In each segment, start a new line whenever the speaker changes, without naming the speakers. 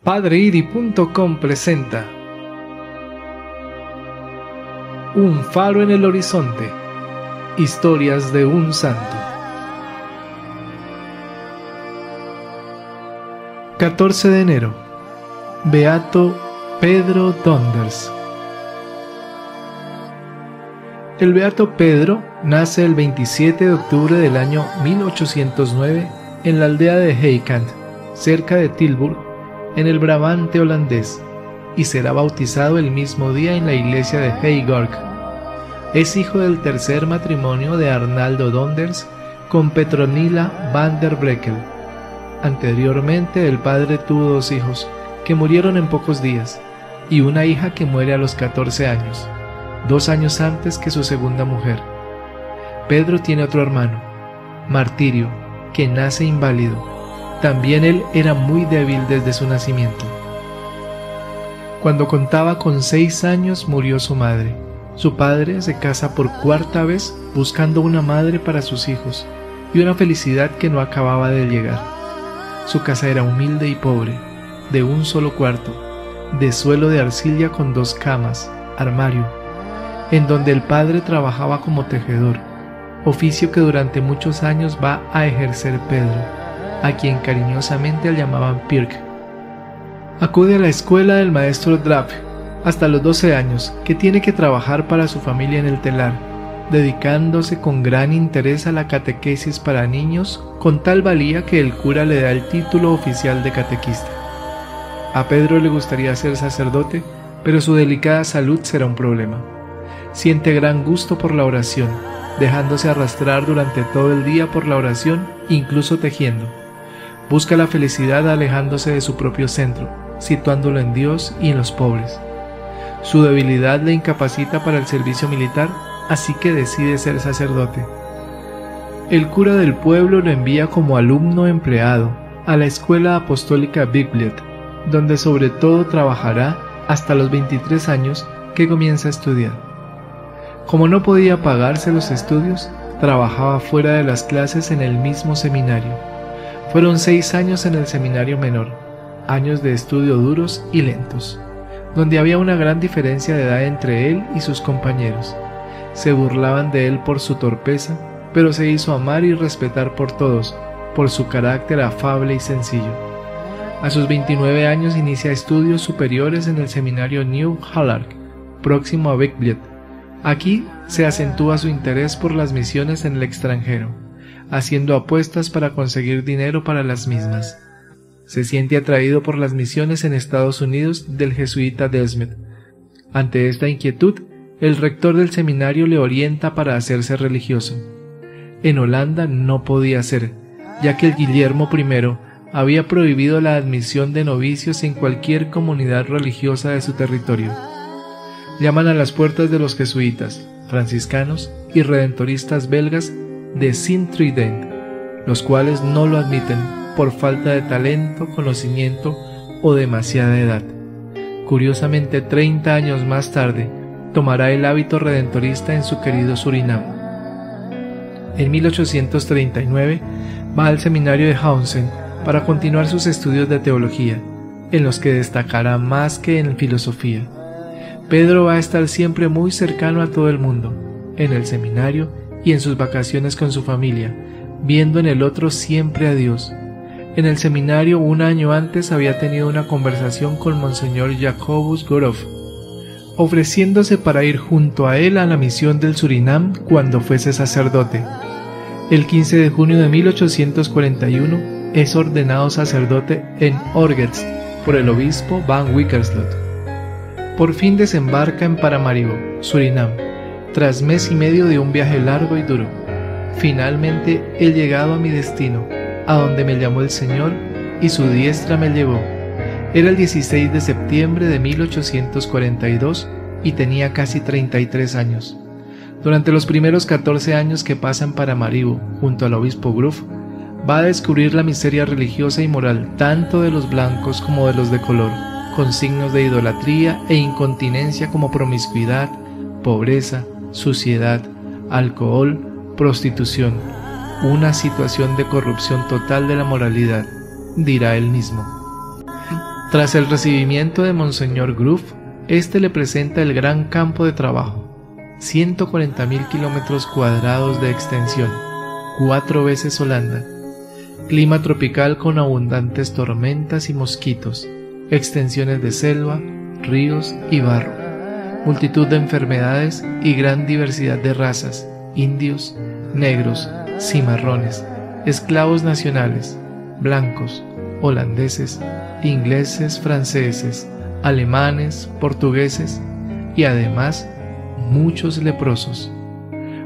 PadreIri.com presenta Un faro en el horizonte. Historias de un santo. 14 de enero. Beato Pedro Donders. El Beato Pedro nace el 27 de octubre del año 1809 en la aldea de Heikant, cerca de Tilburg, en el Brabante holandés, y será bautizado el mismo día en la iglesia de Heygork. Es hijo del tercer matrimonio de Arnaldo Donders con Petronila van der Breckel. Anteriormente el padre tuvo dos hijos que murieron en pocos días y una hija que muere a los 14 años, 2 años antes que su segunda mujer. Pedro tiene otro hermano, Martirio, que nace inválido. También él era muy débil desde su nacimiento. Cuando contaba con 6 años murió su madre. Su padre se casa por 4ª vez buscando una madre para sus hijos y una felicidad que no acababa de llegar. Su casa era humilde y pobre, de un solo cuarto, de suelo de arcilla con 2 camas, armario, en donde el padre trabajaba como tejedor, oficio que durante muchos años va a ejercer Pedro, a quien cariñosamente llamaban Pirk. Acude a la escuela del maestro Drap hasta los 12 años, que tiene que trabajar para su familia en el telar, dedicándose con gran interés a la catequesis para niños, con tal valía que el cura le da el título oficial de catequista. A Pedro le gustaría ser sacerdote, pero su delicada salud será un problema. Siente gran gusto por la oración, dejándose arrastrar durante todo el día por la oración, incluso tejiendo. Busca la felicidad alejándose de su propio centro, situándolo en Dios y en los pobres. Su debilidad le incapacita para el servicio militar, así que decide ser sacerdote. El cura del pueblo lo envía como alumno empleado a la escuela apostólica Bibliot, donde sobre todo trabajará hasta los 23 años que comienza a estudiar. Como no podía pagarse los estudios, trabajaba fuera de las clases en el mismo seminario. Fueron 6 años en el seminario menor, años de estudio duros y lentos, donde había una gran diferencia de edad entre él y sus compañeros. Se burlaban de él por su torpeza, pero se hizo amar y respetar por todos, por su carácter afable y sencillo. A sus 29 años inicia estudios superiores en el seminario New Hallark, próximo a Bibliot. Aquí se acentúa su interés por las misiones en el extranjero, haciendo apuestas para conseguir dinero para las mismas. Se siente atraído por las misiones en Estados Unidos del jesuita Desmet. Ante esta inquietud, el rector del seminario le orienta para hacerse religioso. En Holanda no podía ser, ya que el Guillermo I había prohibido la admisión de novicios en cualquier comunidad religiosa de su territorio. Llaman a las puertas de los jesuitas, franciscanos y redentoristas belgas de Sint-Truiden, los cuales no lo admiten por falta de talento, conocimiento o demasiada edad. Curiosamente, 30 años más tarde, tomará el hábito redentorista en su querido Surinam. En 1839 va al seminario de Hausen para continuar sus estudios de teología, en los que destacará más que en filosofía. Pedro va a estar siempre muy cercano a todo el mundo, en el seminario y en sus vacaciones con su familia, viendo en el otro siempre a Dios. En el seminario, un año antes, había tenido una conversación con Monseñor Jacobus Goroff, ofreciéndose para ir junto a él a la misión del Surinam cuando fuese sacerdote. El 15 de junio de 1841 es ordenado sacerdote en Orgets por el obispo Van Wickerslot. Por fin desembarca en Paramaribo, Surinam, tras mes y medio de un viaje largo y duro. Finalmente he llegado a mi destino, a donde me llamó el Señor y su diestra me llevó. Era el 16 de septiembre de 1842 y tenía casi 33 años. Durante los primeros 14 años que pasa en Paramaribo, junto al obispo Gruff, va a descubrir la miseria religiosa y moral tanto de los blancos como de los de color, con signos de idolatría e incontinencia como promiscuidad, pobreza, suciedad, alcohol, prostitución, una situación de corrupción total de la moralidad, dirá él mismo. Tras el recibimiento de Monseñor Groove, este le presenta el gran campo de trabajo, 140.000 kilómetros cuadrados de extensión, 4 veces Holanda, clima tropical con abundantes tormentas y mosquitos, extensiones de selva, ríos y barro, multitud de enfermedades y gran diversidad de razas, indios, negros, cimarrones, esclavos nacionales, blancos, holandeses, ingleses, franceses, alemanes, portugueses y además muchos leprosos.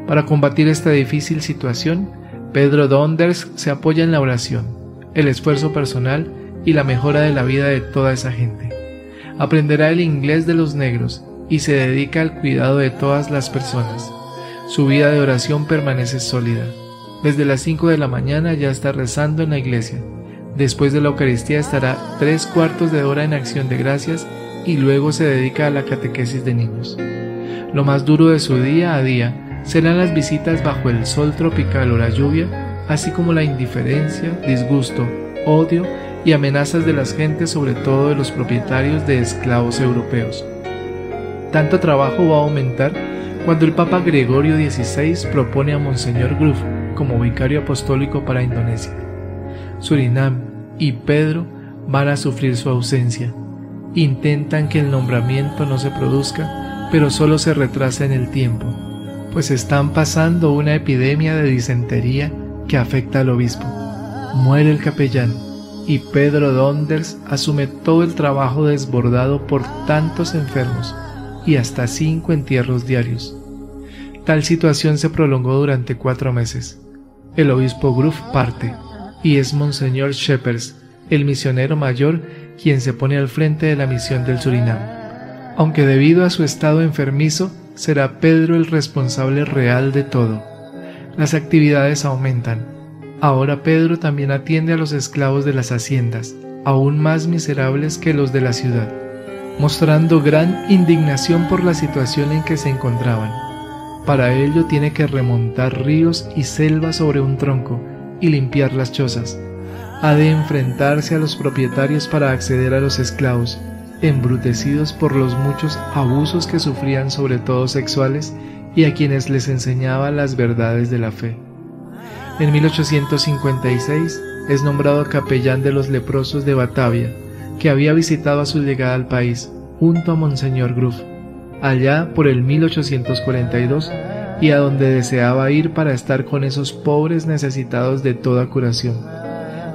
Para combatir esta difícil situación, Pedro Donders se apoya en la oración, el esfuerzo personal y la mejora de la vida de toda esa gente. Aprenderá el inglés de los negros y se dedica al cuidado de todas las personas. Su vida de oración permanece sólida. Desde las 5 de la mañana ya está rezando en la iglesia. Después de la Eucaristía estará 3/4 de hora en acción de gracias y luego se dedica a la catequesis de niños. Lo más duro de su día a día serán las visitas bajo el sol tropical o la lluvia, así como la indiferencia, disgusto, odio y amenazas de las gentes, sobre todo de los propietarios de esclavos europeos. Tanto trabajo va a aumentar cuando el Papa Gregorio XVI propone a Monseñor Groove como vicario apostólico para Indonesia. Surinam y Pedro van a sufrir su ausencia. Intentan que el nombramiento no se produzca, pero solo se retrasa en el tiempo, pues están pasando una epidemia de disentería que afecta al obispo. Muere el capellán y Pedro Donders asume todo el trabajo desbordado por tantos enfermos y hasta 5 entierros diarios. Tal situación se prolongó durante 4 meses. El obispo Groove parte y es Monseñor Shepherds, el misionero mayor, quien se pone al frente de la misión del Surinam. Aunque debido a su estado enfermizo, será Pedro el responsable real de todo. Las actividades aumentan. Ahora Pedro también atiende a los esclavos de las haciendas, aún más miserables que los de la ciudad, mostrando gran indignación por la situación en que se encontraban. Para ello tiene que remontar ríos y selvas sobre un tronco y limpiar las chozas. Ha de enfrentarse a los propietarios para acceder a los esclavos, embrutecidos por los muchos abusos que sufrían, sobre todo sexuales, y a quienes les enseñaba las verdades de la fe. En 1856 es nombrado capellán de los leprosos de Batavia, que había visitado a su llegada al país, junto a Monseñor Groove, allá por el 1842, y a donde deseaba ir para estar con esos pobres necesitados de toda curación.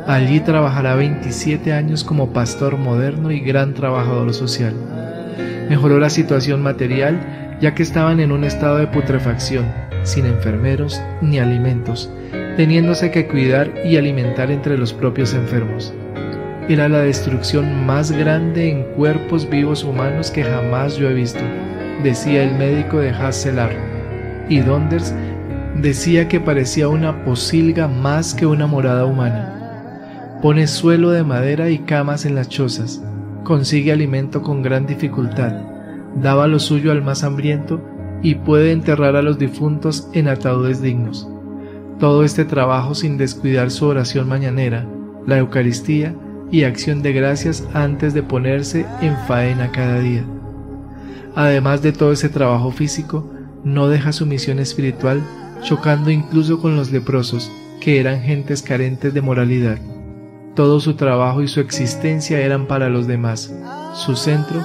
Allí trabajará 27 años como pastor moderno y gran trabajador social. Mejoró la situación material, ya que estaban en un estado de putrefacción, sin enfermeros ni alimentos, teniéndose que cuidar y alimentar entre los propios enfermos. Era la destrucción más grande en cuerpos vivos humanos que jamás yo he visto, decía el médico de Hasselar, y Donders decía que parecía una pocilga más que una morada humana. Pone suelo de madera y camas en las chozas, consigue alimento con gran dificultad, daba lo suyo al más hambriento y puede enterrar a los difuntos en ataúdes dignos. Todo este trabajo sin descuidar su oración mañanera, la Eucaristía y acción de gracias antes de ponerse en faena cada día. Además de todo ese trabajo físico, no deja su misión espiritual, chocando incluso con los leprosos, que eran gentes carentes de moralidad. Todo su trabajo y su existencia eran para los demás, su centro,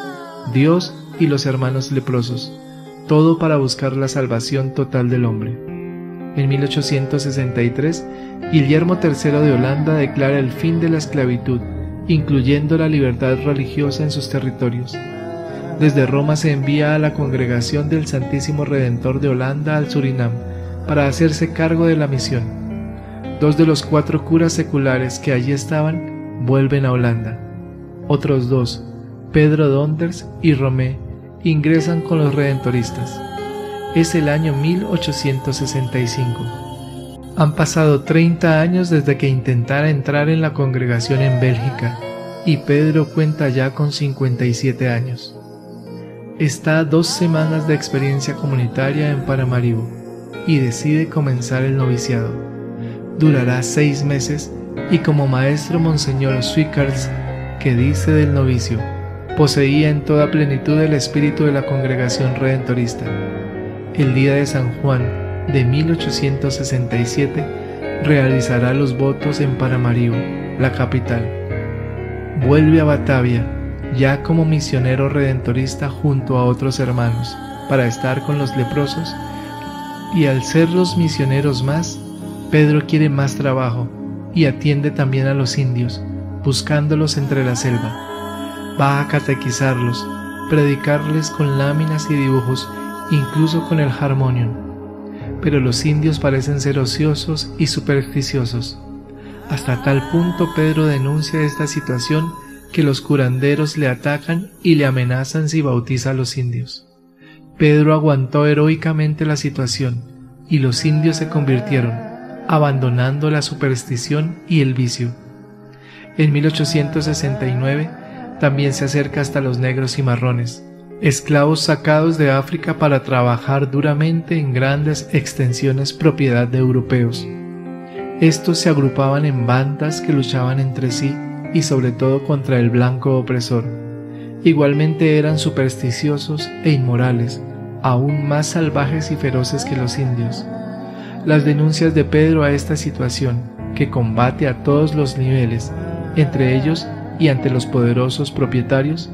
Dios y los hermanos leprosos, todo para buscar la salvación total del hombre. En 1863, Guillermo III de Holanda declara el fin de la esclavitud, incluyendo la libertad religiosa en sus territorios. Desde Roma se envía a la Congregación del Santísimo Redentor de Holanda al Surinam para hacerse cargo de la misión. 2 de los 4 curas seculares que allí estaban vuelven a Holanda. Otros 2, Pedro Donders y Romé, ingresan con los redentoristas. Es el año 1865. Han pasado 30 años desde que intentara entrar en la congregación en Bélgica, y Pedro cuenta ya con 57 años. Está a 2 semanas de experiencia comunitaria en Paramaribo y decide comenzar el noviciado. Durará 6 meses y como maestro Monseñor Swicards que dice del novicio: poseía en toda plenitud el espíritu de la Congregación Redentorista. El día de San Juan de 1867 realizará los votos en Paramaribo, la capital. Vuelve a Batavia, ya como misionero redentorista junto a otros hermanos, para estar con los leprosos, y al ser los misioneros más, Pedro quiere más trabajo y atiende también a los indios, buscándolos entre la selva. Va a catequizarlos, predicarles con láminas y dibujos, incluso con el harmonium. Pero los indios parecen ser ociosos y supersticiosos. Hasta tal punto Pedro denuncia esta situación que los curanderos le atacan y le amenazan si bautiza a los indios. Pedro aguantó heroicamente la situación y los indios se convirtieron, abandonando la superstición y el vicio. En 1869 también se acerca hasta los negros y marrones, esclavos sacados de África para trabajar duramente en grandes extensiones propiedad de europeos. Estos se agrupaban en bandas que luchaban entre sí y sobre todo contra el blanco opresor. Igualmente eran supersticiosos e inmorales, aún más salvajes y feroces que los indios. Las denuncias de Pedro a esta situación, que combate a todos los niveles, entre ellos y ante los poderosos propietarios,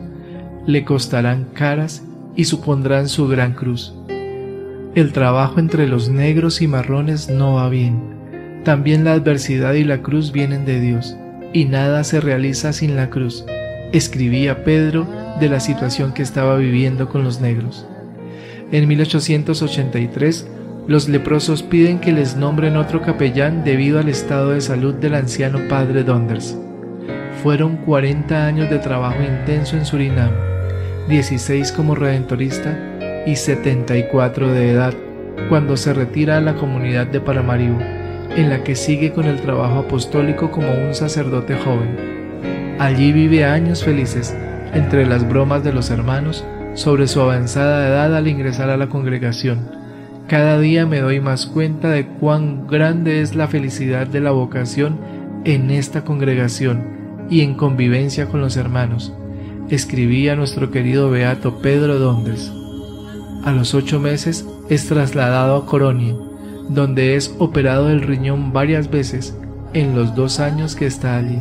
le costarán caras y supondrán su gran cruz. El trabajo entre los negros y marrones no va bien. También la adversidad y la cruz vienen de Dios, y nada se realiza sin la cruz, escribía Pedro de la situación que estaba viviendo con los negros. En 1883, los leprosos piden que les nombren otro capellán debido al estado de salud del anciano padre Donders. Fueron 40 años de trabajo intenso en Surinam, 16 como redentorista y 74 de edad, cuando se retira a la comunidad de Paramaribo, en la que sigue con el trabajo apostólico como un sacerdote joven. Allí vive años felices, entre las bromas de los hermanos sobre su avanzada edad al ingresar a la congregación. Cada día me doy más cuenta de cuán grande es la felicidad de la vocación en esta congregación y en convivencia con los hermanos, escribía nuestro querido beato Pedro Donders. A los 8 meses es trasladado a Coronia, donde es operado del riñón varias veces en los 2 años que está allí.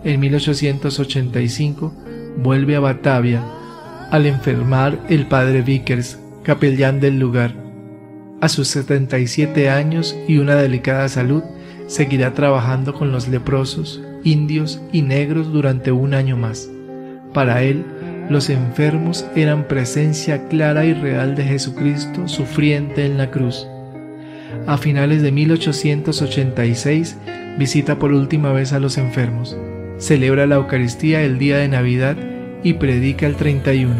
En 1885 vuelve a Batavia al enfermar el padre Vickers, capellán del lugar. A sus 77 años y una delicada salud, seguirá trabajando con los leprosos, indios y negros durante 1 año más. Para él, los enfermos eran presencia clara y real de Jesucristo sufriente en la cruz. A finales de 1886 visita por última vez a los enfermos, celebra la Eucaristía el día de Navidad y predica el 31.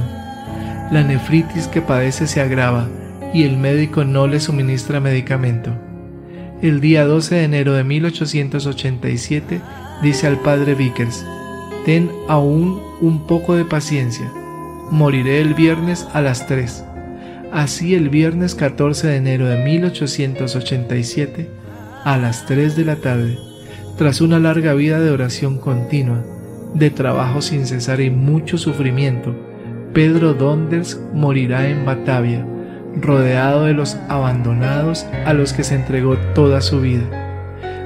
La nefritis que padece se agrava y el médico no le suministra medicamento. El día 12 de enero de 1887 dice al padre Vickers: «Ten aún un poco de paciencia, moriré el viernes a las 3». Así el viernes 14 de enero de 1887, a las 3 de la tarde, tras una larga vida de oración continua, de trabajo sin cesar y mucho sufrimiento, Pedro Donders morirá en Batavia, rodeado de los abandonados a los que se entregó toda su vida.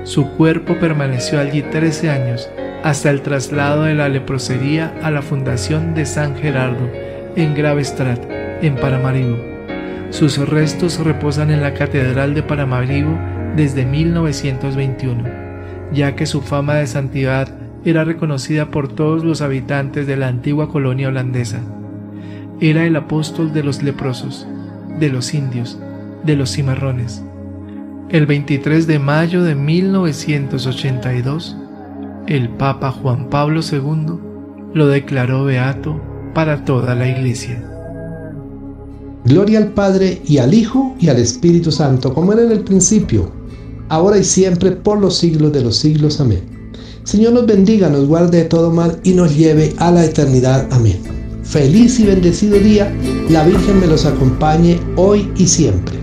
Su cuerpo permaneció allí 13 años, hasta el traslado de la leprosería a la fundación de San Gerardo, en Gravestad, en Paramaribo. Sus restos reposan en la Catedral de Paramaribo desde 1921, ya que su fama de santidad era reconocida por todos los habitantes de la antigua colonia holandesa. Era el apóstol de los leprosos, de los indios, de los cimarrones. El 23 de mayo de 1982, el Papa Juan Pablo II lo declaró beato para toda la Iglesia.
Gloria al Padre, y al Hijo, y al Espíritu Santo, como era en el principio, ahora y siempre, por los siglos de los siglos. Amén. Señor nos bendiga, nos guarde de todo mal y nos lleve a la eternidad. Amén. Feliz y bendecido día. La Virgen me los acompañe hoy y siempre.